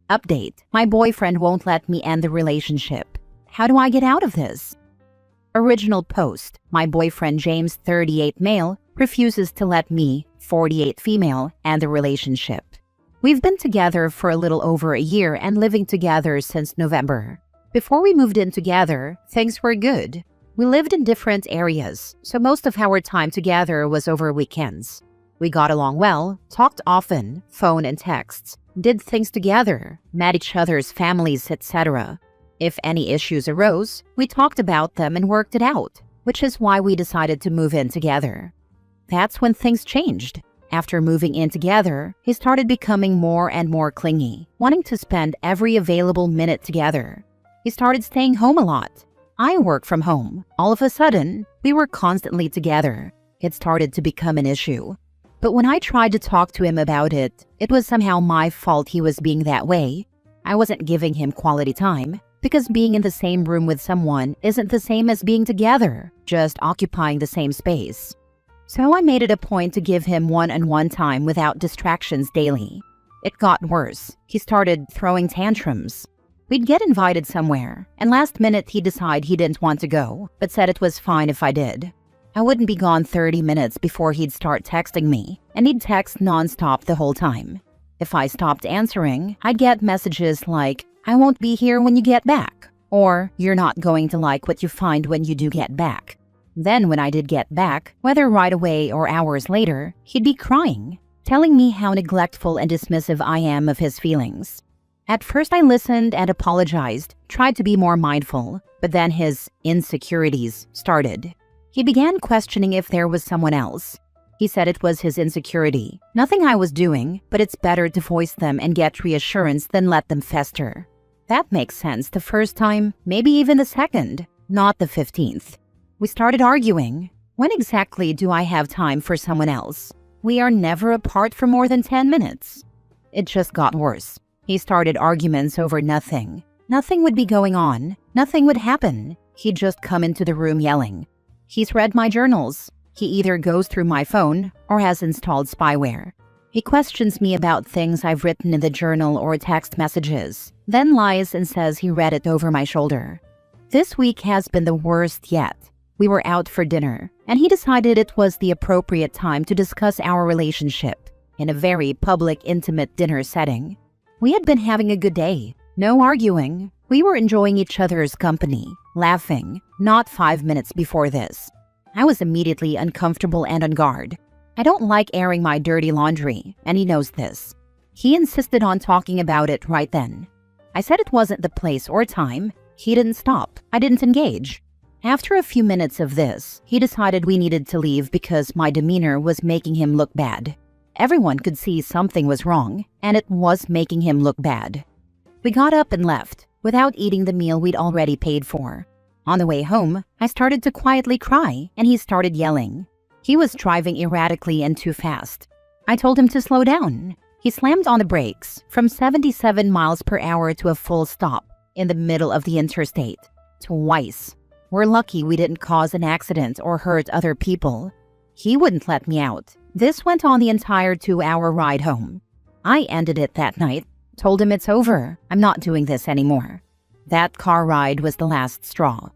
Update: my boyfriend won't let me end the relationship. How do I get out of this? Original post: my boyfriend James, 38 male, refuses to let me, 48 female, end the relationship. We've been together for a little over a year and living together since November. Before we moved in together, things were good. We lived in different areas, so most of our time together was over weekends. We got along well, talked often, phone and texts, did things together, met each other's families, etc. If any issues arose, we talked about them and worked it out, which is why we decided to move in together. That's when things changed. After moving in together, he started becoming more and more clingy, wanting to spend every available minute together. He started staying home a lot. I work from home. All of a sudden, we were constantly together. It started to become an issue. But when I tried to talk to him about it, it was somehow my fault he was being that way. I wasn't giving him quality time, because being in the same room with someone isn't the same as being together, just occupying the same space. So I made it a point to give him one-on-one time without distractions daily. It got worse. He started throwing tantrums. We'd get invited somewhere, and last minute he'd decide he didn't want to go, but said it was fine if I did. I wouldn't be gone 30 minutes before he'd start texting me, and he'd text nonstop the whole time. If I stopped answering, I'd get messages like, "I won't be here when you get back," or "You're not going to like what you find when you do get back." Then when I did get back, whether right away or hours later, he'd be crying, telling me how neglectful and dismissive I am of his feelings. At first I listened and apologized, tried to be more mindful, but then his insecurities started. He began questioning if there was someone else. He said it was his insecurity, nothing I was doing, but it's better to voice them and get reassurance than let them fester. That makes sense the first time, maybe even the second, not the 15th. We started arguing. When exactly do I have time for someone else? We are never apart for more than 10 minutes. It just got worse. He started arguments over nothing. Nothing would be going on. Nothing would happen. He'd just come into the room yelling. He's read my journals. He either goes through my phone or has installed spyware. He questions me about things I've written in the journal or text messages, then lies and says he read it over my shoulder. This week has been the worst yet. We were out for dinner, and he decided it was the appropriate time to discuss our relationship in a very public, intimate dinner setting. We had been having a good day. No arguing. We were enjoying each other's company, laughing, not 5 minutes before this. I was immediately uncomfortable and on guard. I don't like airing my dirty laundry, and he knows this. He insisted on talking about it right then. I said it wasn't the place or time. He didn't stop. I didn't engage. After a few minutes of this, he decided we needed to leave because my demeanor was making him look bad. Everyone could see something was wrong, and it was making him look bad. We got up and left, without eating the meal we'd already paid for. On the way home, I started to quietly cry, and he started yelling. He was driving erratically and too fast. I told him to slow down. He slammed on the brakes, from 77 miles per hour to a full stop, in the middle of the interstate. Twice. We're lucky we didn't cause an accident or hurt other people. He wouldn't let me out. This went on the entire 2-hour ride home. I ended it that night, told him it's over. I'm not doing this anymore. That car ride was the last straw.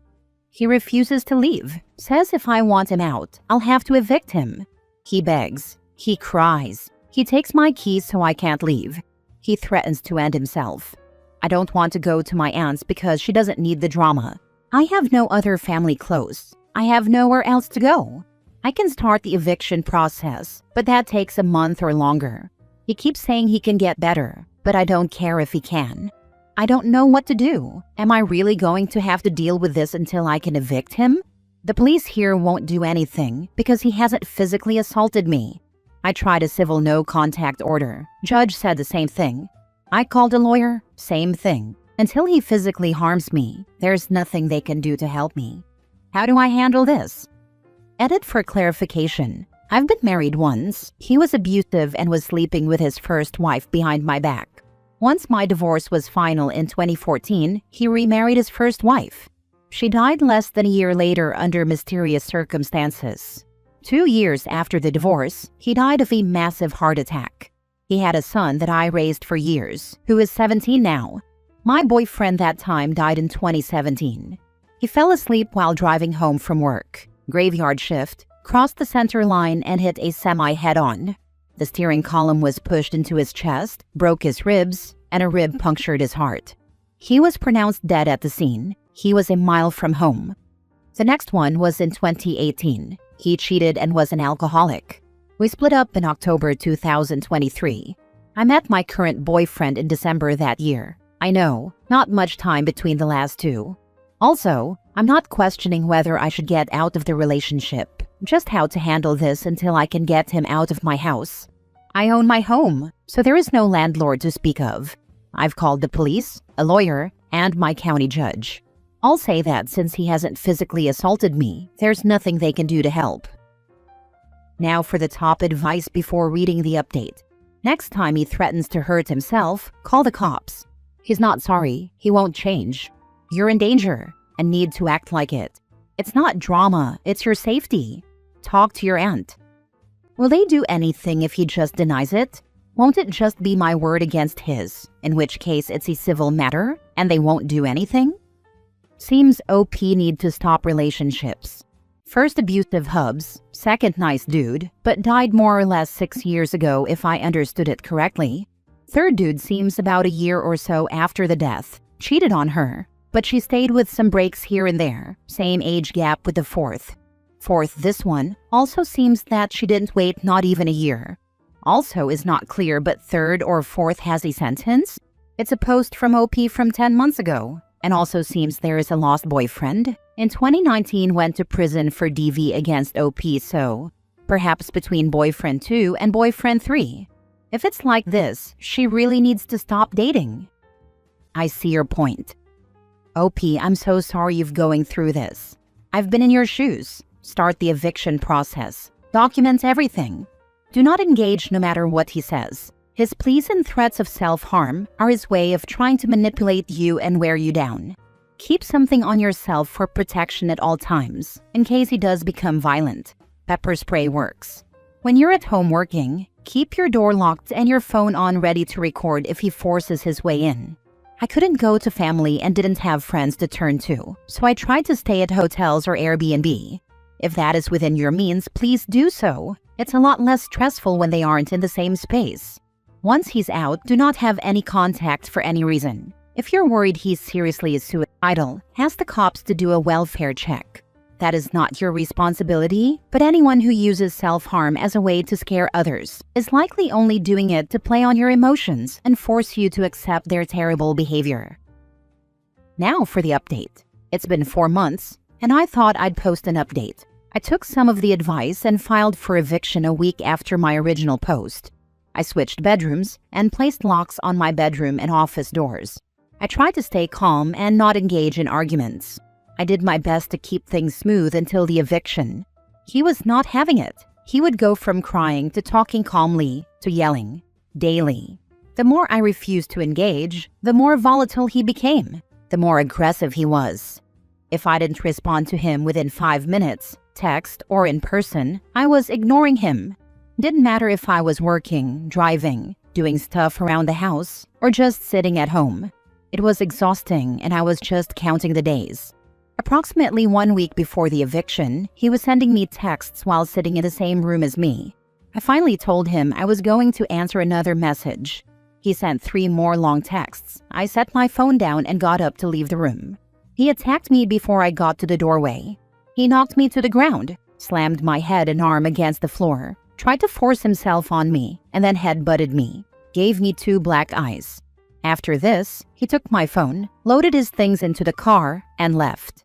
He refuses to leave, says if I want him out, I'll have to evict him. He begs. He cries. He takes my keys so I can't leave. He threatens to end himself. I don't want to go to my aunt's because she doesn't need the drama. I have no other family close. I have nowhere else to go. I can start the eviction process, but that takes a month or longer. He keeps saying he can get better, but I don't care if he can. I don't know what to do. Am I really going to have to deal with this until I can evict him? The police here won't do anything because he hasn't physically assaulted me. I tried a civil no-contact order. Judge said the same thing. I called a lawyer, same thing. Until he physically harms me, there's nothing they can do to help me. How do I handle this? Edit for clarification. I've been married once. He was abusive and was sleeping with his first wife behind my back. Once my divorce was final in 2014, he remarried his first wife. She died less than a year later under mysterious circumstances. 2 years after the divorce, he died of a massive heart attack. He had a son that I raised for years, who is 17 now. My boyfriend that time died in 2017. He fell asleep while driving home from work. Graveyard shift, crossed the center line and hit a semi head-on. The steering column was pushed into his chest, broke his ribs, and a rib punctured his heart. He was pronounced dead at the scene. He was a mile from home. The next one was in 2018. He cheated and was an alcoholic. We split up in October 2023. I met my current boyfriend in December that year. I know, not much time between the last two. Also, I'm not questioning whether I should get out of the relationship, just how to handle this until I can get him out of my house. I own my home, so there is no landlord to speak of. I've called the police, a lawyer, and my county judge. I'll say that since he hasn't physically assaulted me, there's nothing they can do to help. Now for the top advice before reading the update. Next time he threatens to hurt himself, call the cops. He's not sorry, he won't change. You're in danger and need to act like it. It's not drama, it's your safety. Talk to your aunt. Will they do anything if he just denies it? Won't it just be my word against his, in which case it's a civil matter and they won't do anything? Seems OP need to stop relationships. First abusive hubs, second nice dude, but died more or less 6 years ago if I understood it correctly. Third dude seems about a year or so after the death, cheated on her, but she stayed with some breaks here and there, same age gap with the fourth. Fourth, this one, also seems that she didn't wait not even a year. Also is not clear, but third or fourth has a sentence? It's a post from OP from 10 months ago, and also seems there is a lost boyfriend. In 2019 went to prison for DV against OP, so perhaps between boyfriend 2 and boyfriend 3. If it's like this, she really needs to stop dating. I see your point. OP, I'm so sorry you're going through this. I've been in your shoes. Start the eviction process. Document everything. Do not engage no matter what he says. His pleas and threats of self-harm are his way of trying to manipulate you and wear you down. Keep something on yourself for protection at all times, in case he does become violent. Pepper spray works. When you're at home working, keep your door locked and your phone on ready to record if he forces his way in. I couldn't go to family and didn't have friends to turn to, so I tried to stay at hotels or Airbnb. If that is within your means, please do so. It's a lot less stressful when they aren't in the same space. Once he's out, do not have any contact for any reason. If you're worried he's seriously suicidal, ask the cops to do a welfare check. That is not your responsibility, but anyone who uses self-harm as a way to scare others is likely only doing it to play on your emotions and force you to accept their terrible behavior. Now for the update. It's been 4 months, and I thought I'd post an update. I took some of the advice and filed for eviction a week after my original post. I switched bedrooms and placed locks on my bedroom and office doors. I tried to stay calm and not engage in arguments. I did my best to keep things smooth until the eviction. He was not having it. He would go from crying to talking calmly to yelling, daily. The more I refused to engage, the more volatile he became, the more aggressive he was. If I didn't respond to him within 5 minutes, text or in person, I was ignoring him. Didn't matter if I was working, driving, doing stuff around the house, or just sitting at home. It was exhausting and I was just counting the days. Approximately 1 week before the eviction, he was sending me texts while sitting in the same room as me. I finally told him I was going to answer another message. He sent 3 more long texts. I set my phone down and got up to leave the room. He attacked me before I got to the doorway. He knocked me to the ground, slammed my head and arm against the floor, tried to force himself on me, and then head-butted me. Gave me 2 black eyes. After this, he took my phone, loaded his things into the car, and left.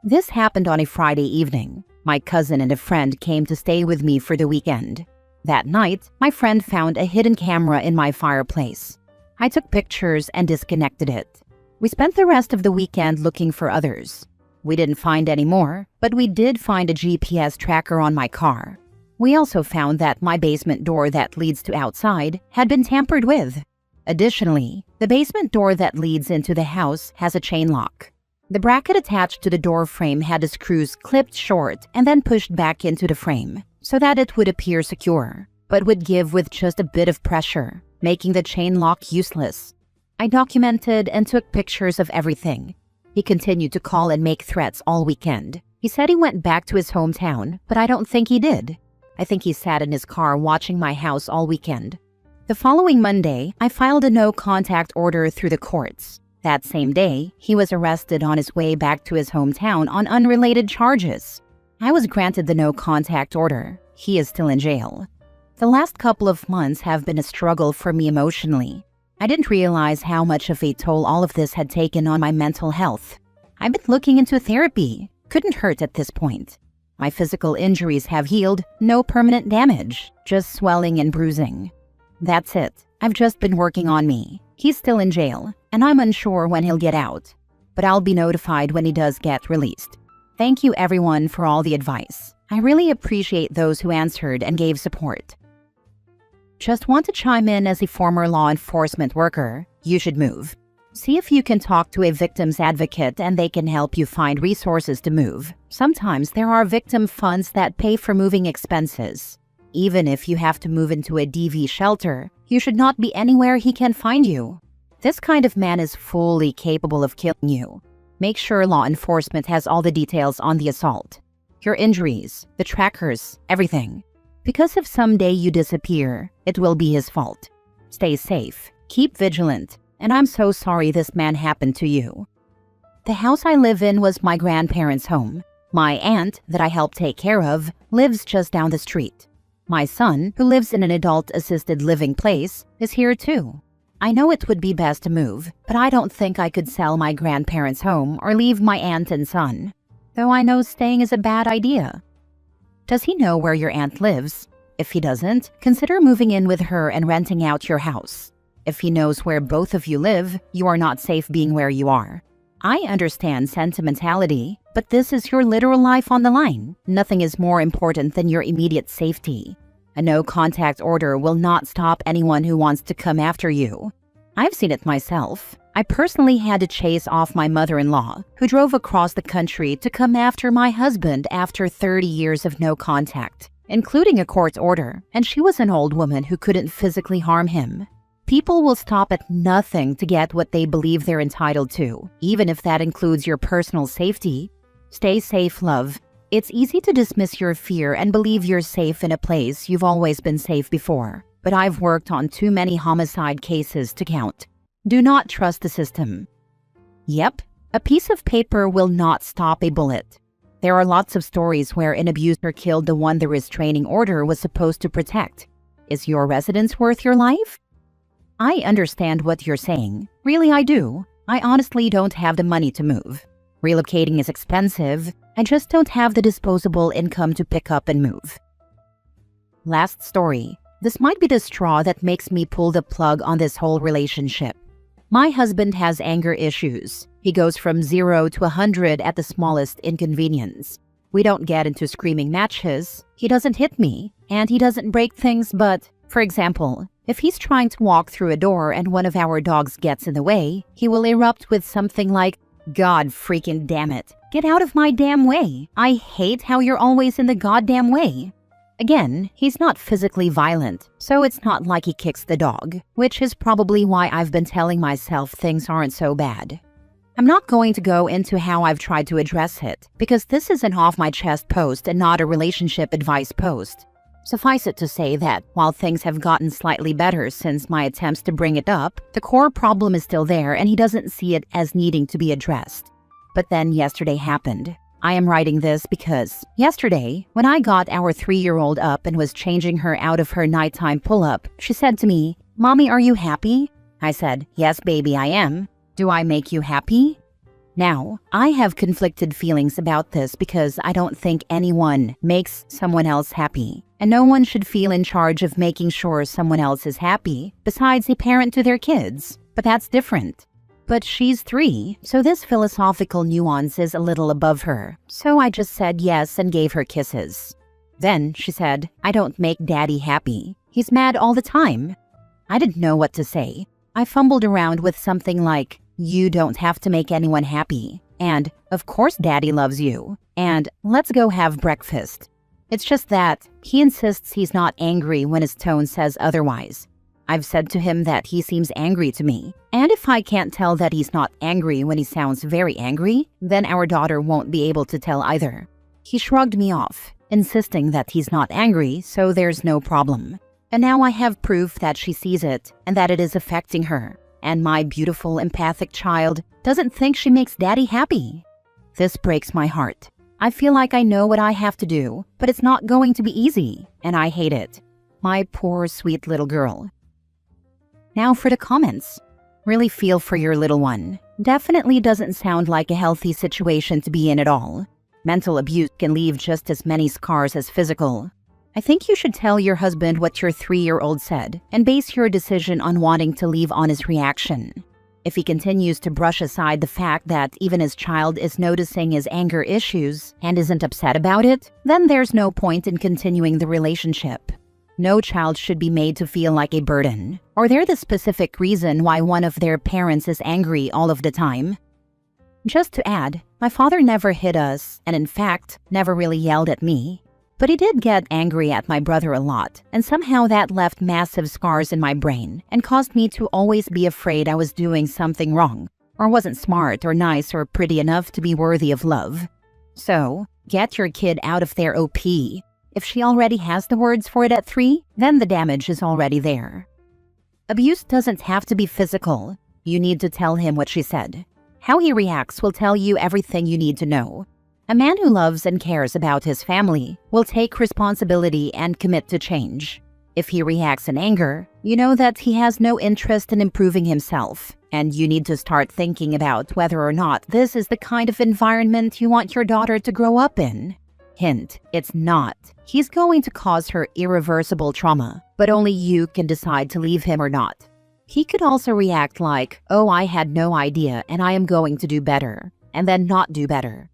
This happened on a Friday evening. My cousin and a friend came to stay with me for the weekend. That night, my friend found a hidden camera in my fireplace. I took pictures and disconnected it. We spent the rest of the weekend looking for others. We didn't find any more, but we did find a GPS tracker on my car. We also found that my basement door that leads to outside had been tampered with. Additionally, the basement door that leads into the house has a chain lock. The bracket attached to the door frame had the screws clipped short and then pushed back into the frame so that it would appear secure, but would give with just a bit of pressure. making the chain lock useless. I documented and took pictures of everything. He continued to call and make threats all weekend. He said he went back to his hometown, but I don't think he did. I think he sat in his car watching my house all weekend. The following Monday, I filed a no-contact order through the courts. That same day, he was arrested on his way back to his hometown on unrelated charges. I was granted the no-contact order. He is still in jail. The last couple of months have been a struggle for me emotionally. I didn't realize how much of a toll all of this had taken on my mental health. I've been looking into therapy. Couldn't hurt at this point. My physical injuries have healed, no permanent damage, just swelling and bruising. That's it. I've just been working on me. He's still in jail, and I'm unsure when he'll get out. But I'll be notified when he does get released. Thank you everyone for all the advice. I really appreciate those who answered and gave support. Just want to chime in as a former law enforcement worker. You should move. See if you can talk to a victim's advocate and they can help you find resources to move. Sometimes there are victim funds that pay for moving expenses. Even if you have to move into a DV shelter, you should not be anywhere he can find you. This kind of man is fully capable of killing you. Make sure law enforcement has all the details on the assault. Your injuries, the trackers, everything. Because if someday you disappear, it will be his fault. Stay safe, keep vigilant, and I'm so sorry this man happened to you. The house I live in was my grandparents' home. My aunt, that I help take care of, lives just down the street. My son, who lives in an adult-assisted living place, is here too. I know it would be best to move, but I don't think I could sell my grandparents' home or leave my aunt and son. Though I know staying is a bad idea. Does he know where your aunt lives? If he doesn't, consider moving in with her and renting out your house. If he knows where both of you live, you are not safe being where you are. I understand sentimentality, but this is your literal life on the line. Nothing is more important than your immediate safety. A no-contact order will not stop anyone who wants to come after you. I've seen it myself. I personally had to chase off my mother-in-law, who drove across the country to come after my husband after 30 years of no contact, including a court order, and she was an old woman who couldn't physically harm him. People will stop at nothing to get what they believe they're entitled to, even if that includes your personal safety. Stay safe, love. It's easy to dismiss your fear and believe you're safe in a place you've always been safe before, but I've worked on too many homicide cases to count. Do not trust the system. Yep, a piece of paper will not stop a bullet. There are lots of stories where an abuser killed the one the restraining order was supposed to protect. Is your residence worth your life? I understand what you're saying. Really, I do. I honestly don't have the money to move. Relocating is expensive. I just don't have the disposable income to pick up and move. Last story. This might be the straw that makes me pull the plug on this whole relationship. My husband has anger issues. He goes from 0 to 100 at the smallest inconvenience. We don't get into screaming matches. He doesn't hit me, and he doesn't break things, but, for example, if he's trying to walk through a door and one of our dogs gets in the way, he will erupt with something like, "God freaking damn it. Get out of my damn way. I hate how you're always in the goddamn way." Again, he's not physically violent, so it's not like he kicks the dog, which is probably why I've been telling myself things aren't so bad. I'm not going to go into how I've tried to address it, because this is an off-my-chest post and not a relationship advice post. Suffice it to say that, while things have gotten slightly better since my attempts to bring it up, the core problem is still there and he doesn't see it as needing to be addressed. But then yesterday happened. I am writing this because yesterday, when I got our 3-year-old up and was changing her out of her nighttime pull-up, she said to me, "Mommy, are you happy?" I said, "Yes, baby, I am. Do I make you happy?" Now, I have conflicted feelings about this because I don't think anyone makes someone else happy, and no one should feel in charge of making sure someone else is happy, besides a parent to their kids. But that's different. But she's 3, so this philosophical nuance is a little above her, so I just said yes and gave her kisses. Then she said, "I don't make Daddy happy. He's mad all the time." I didn't know what to say. I fumbled around with something like, "You don't have to make anyone happy," and "Of course Daddy loves you," and "Let's go have breakfast." It's just that he insists he's not angry when his tone says otherwise. I've said to him that he seems angry to me, and if I can't tell that he's not angry when he sounds very angry, then our daughter won't be able to tell either. He shrugged me off, insisting that he's not angry, so there's no problem. And now I have proof that she sees it and that it is affecting her, and my beautiful, empathic child doesn't think she makes daddy happy. This breaks my heart. I feel like I know what I have to do, but it's not going to be easy, and I hate it. My poor, sweet little girl. Now for the comments. Really feel for your little one. Definitely doesn't sound like a healthy situation to be in at all. Mental abuse can leave just as many scars as physical. I think you should tell your husband what your 3-year-old said and base your decision on wanting to leave on his reaction. If he continues to brush aside the fact that even his child is noticing his anger issues and isn't upset about it, then there's no point in continuing the relationship. No child should be made to feel like a burden, or they're the specific reason why one of their parents is angry all of the time. Just to add, my father never hit us, and in fact, never really yelled at me. But he did get angry at my brother a lot, and somehow that left massive scars in my brain and caused me to always be afraid I was doing something wrong, or wasn't smart or nice or pretty enough to be worthy of love. So, get your kid out of their OP. If she already has the words for it at 3, then the damage is already there. Abuse doesn't have to be physical. You need to tell him what she said. How he reacts will tell you everything you need to know. A man who loves and cares about his family will take responsibility and commit to change. If he reacts in anger, you know that he has no interest in improving himself, and you need to start thinking about whether or not this is the kind of environment you want your daughter to grow up in. Hint, it's not. He's going to cause her irreversible trauma, but only you can decide to leave him or not. He could also react like, "Oh, I had no idea and I am going to do better," and then not do better.